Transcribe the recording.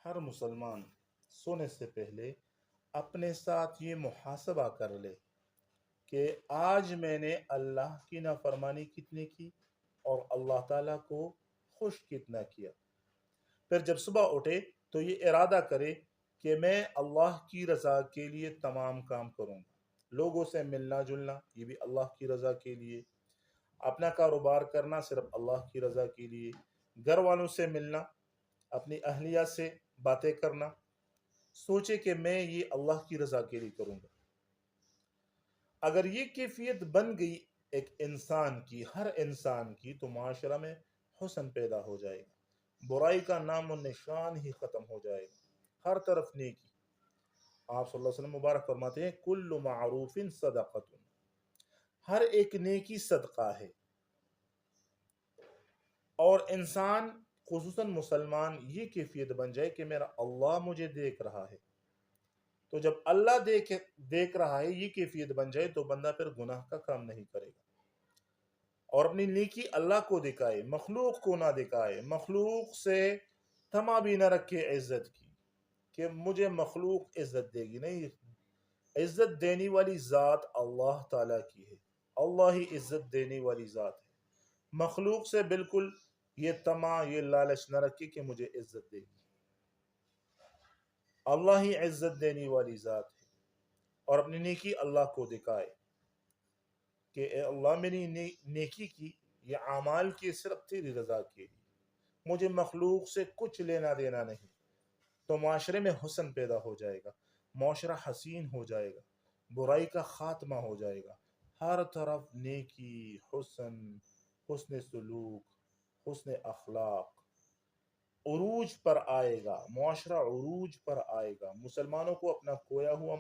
ہر مسلمان سونے سے پہلے اپنے ساتھ یہ محاسبہ کر لے کہ آج میں نے اللہ کی نافرمانی کتنی کی اور اللہ تعالیٰ کو خوش کتنا کیا۔ پھر جب صبح اٹھے تو یہ ارادہ کرے کہ میں اللہ کی رضا کے لیے تمام کام کروں گا۔ لوگوں سے ملنا جلنا یہ بھی اللہ کی رضا کے لیے، اپنا کاروبار کرنا صرف اللہ کی رضا کے لیے، گھر والوں سے ملنا، اپنی اہلیہ سے باتیں کرنا، سوچے کہ میں یہ اللہ کی رضا کے لیے کروں گا۔ اگر یہ کیفیت بن گئی ایک انسان کی، ہر انسان کی، تو معاشرہ میں حسن پیدا ہو جائے گا، برائی کا نام و نشان ہی ختم ہو جائے گا، ہر طرف نیکی۔ آپ صلی اللہ علیہ وسلم مبارک فرماتے ہیں کل معروف صدقۃ، ہر ایک نیکی صدقہ ہے۔ اور انسان خصوصاً مسلمان یہ کیفیت بن جائے کہ میرا اللہ مجھے دیکھ رہا ہے، تو جب اللہ دیکھ رہا ہے یہ کیفیت بن جائے تو بندہ پھر گناہ کا کام نہیں کرے گا، اور اپنی نیکی اللہ کو دکھائے، مخلوق کو نہ دکھائے، مخلوق سے تما بھی نہ رکھے عزت کی کہ مجھے مخلوق عزت دے گی، نہیں، عزت دینے والی ذات اللہ تعالیٰ کی ہے، اللہ ہی عزت دینے والی ذات ہے۔ مخلوق سے بالکل یہ تما، یہ لالچ نہ رکھے کہ مجھے عزت دے گی، اللہ ہی عزت دینے والی ذات ہے۔ اور اپنی نیکی اللہ کو دکھائے کہ اے اللہ میری نیکی کی، یہ اعمال کی صرف تیری رضا کے لیے، مجھے مخلوق سے کچھ لینا دینا نہیں، تو معاشرے میں حسن پیدا ہو جائے گا، معاشرہ حسین ہو جائے گا، برائی کا خاتمہ ہو جائے گا، ہر طرف نیکی، حسن سلوک، حسن اخلاق عروج پر آئے گا، معاشرہ عروج پر آئے گا، مسلمانوں کو اپنا کھویا ہوا